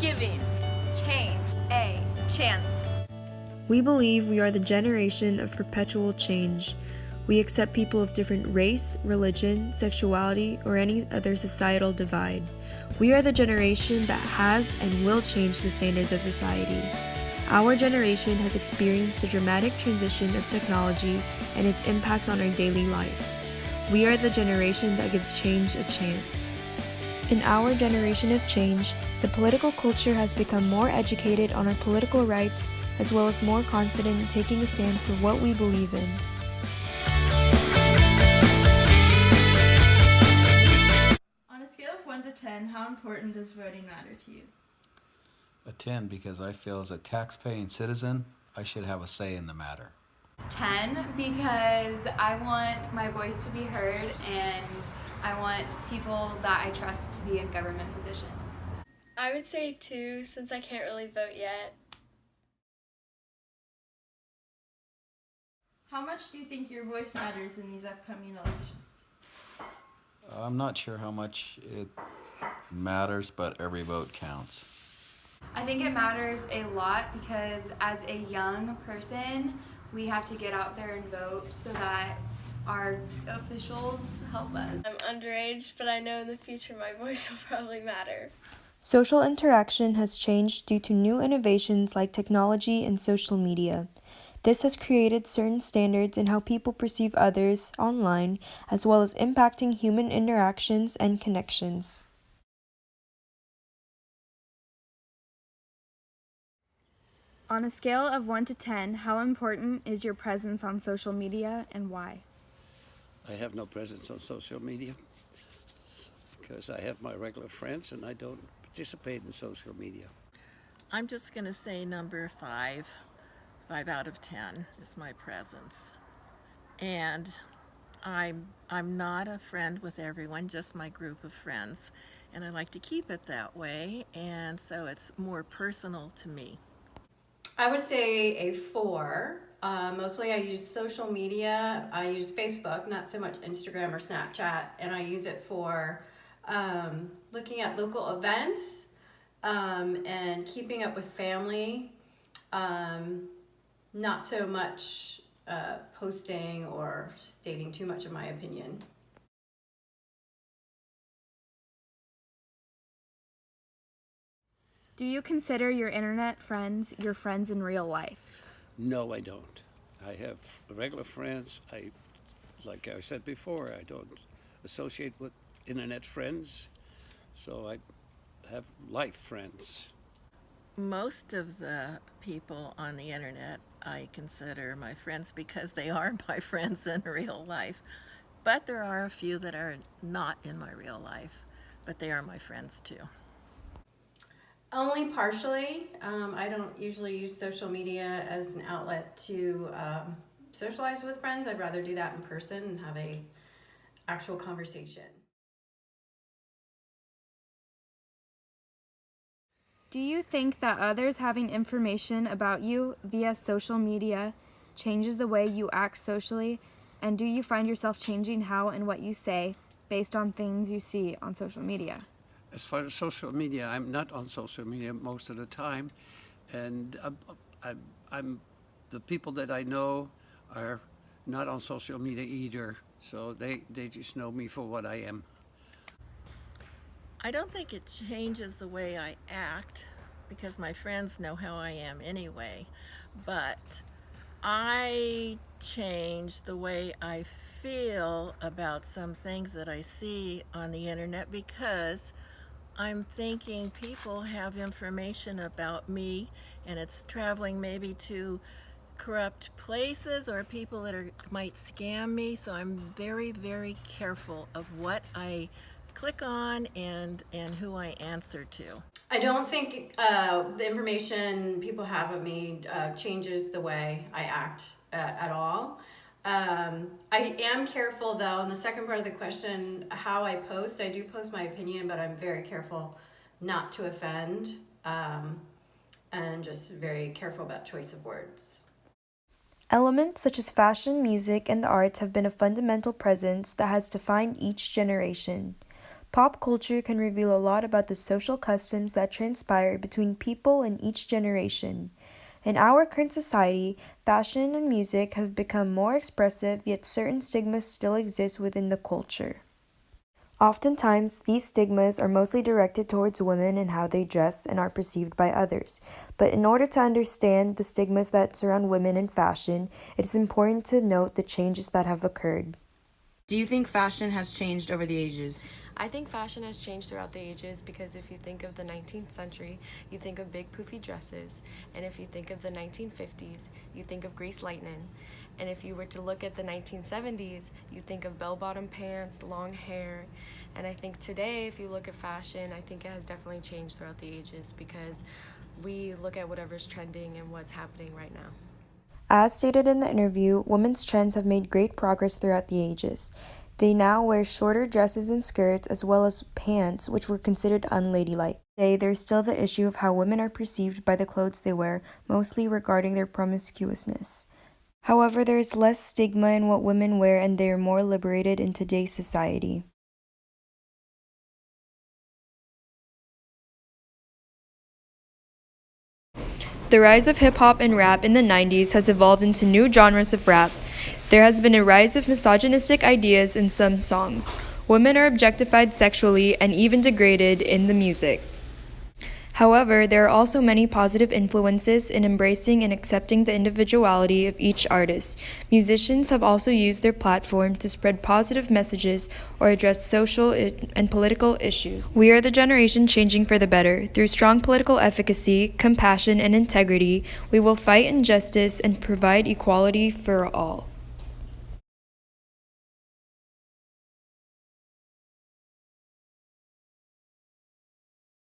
Giving. Change. A. Chance. We believe we are the generation of perpetual change. We accept people of different race, religion, sexuality, or any other societal divide. We are the generation that has and will change the standards of society. Our generation has experienced the dramatic transition of technology and its impact on our daily life. We are the generation that gives change a chance. In our generation of change, the political culture has become more educated on our political rights, as well as more confident in taking a stand for what we believe in. On a scale of 1 to 10, how important does voting matter to you? A 10, because I feel as a tax-paying citizen, I should have a say in the matter. 10 because I want my voice to be heard and I want people that I trust to be in government positions. I would say 2 since I can't really vote yet. How much do you think your voice matters in these upcoming elections? I'm not sure how much it matters, but every vote counts. I think it matters a lot because as a young person, we have to get out there and vote so that our officials help us. I'm underage, but I know in the future my voice will probably matter. Social interaction has changed due to new innovations like technology and social media. This has created certain standards in how people perceive others online, as well as impacting human interactions and connections. On a scale of 1 to 10, how important is your presence on social media and why? I have no presence on social media because I have my regular friends and I don't participate in social media. I'm just going to say number 5. 5 out of 10 is my presence. And I'm not a friend with everyone, just my group of friends. And I like to keep it that way, and so it's more personal to me. I would say a 4. Mostly I use social media. I use Facebook, not so much Instagram or Snapchat, and I use it for looking at local events and keeping up with family. Not so much posting or stating too much of my opinion. Do you consider your internet friends your friends in real life? No, I don't. I have regular friends. Like I said before, I don't associate with internet friends, so I have life friends. Most of the people on the internet I consider my friends because they are my friends in real life. But there are a few that are not in my real life, but they are my friends too. Only partially. I don't usually use social media as an outlet to socialize with friends. I'd rather do that in person and have a actual conversation. Do you think that others having information about you via social media changes the way you act socially? And do you find yourself changing how and what you say based on things you see on social media? As far as social media, I'm not on social media most of the time, and I'm the people that I know are not on social media either, so they just know me for what I am. I don't think it changes the way I act because my friends know how I am anyway, but I change the way I feel about some things that I see on the internet because I'm thinking people have information about me and it's traveling maybe to corrupt places or people that might scam me, so I'm very, very careful of what I click on and who I answer to. I don't think the information people have of me changes the way I act at all. I am careful though, in the second part of the question, how I post. I do post my opinion, but I'm very careful not to offend and just very careful about choice of words. Elements such as fashion, music, and the arts have been a fundamental presence that has defined each generation. Pop culture can reveal a lot about the social customs that transpire between people in each generation. In our current society, fashion and music have become more expressive, yet certain stigmas still exist within the culture. Oftentimes, these stigmas are mostly directed towards women and how they dress and are perceived by others. But in order to understand the stigmas that surround women in fashion, it is important to note the changes that have occurred. Do you think fashion has changed over the ages? I think fashion has changed throughout the ages because if you think of the 19th century, you think of big poofy dresses. And if you think of the 1950s, you think of greased lightning. And if you were to look at the 1970s, you think of bell-bottom pants, long hair. And I think today, if you look at fashion, I think it has definitely changed throughout the ages because we look at whatever's trending and what's happening right now. As stated in the interview, women's trends have made great progress throughout the ages. They now wear shorter dresses and skirts as well as pants, which were considered unladylike. Today, there's still the issue of how women are perceived by the clothes they wear, mostly regarding their promiscuousness. However, there is less stigma in what women wear and they are more liberated in today's society. The rise of hip-hop and rap in the 90s has evolved into new genres of rap. There has been a rise of misogynistic ideas in some songs. Women are objectified sexually and even degraded in the music. However, there are also many positive influences in embracing and accepting the individuality of each artist. Musicians have also used their platform to spread positive messages or address social and political issues. We are the generation changing for the better. Through strong political efficacy, compassion, and integrity, we will fight injustice and provide equality for all.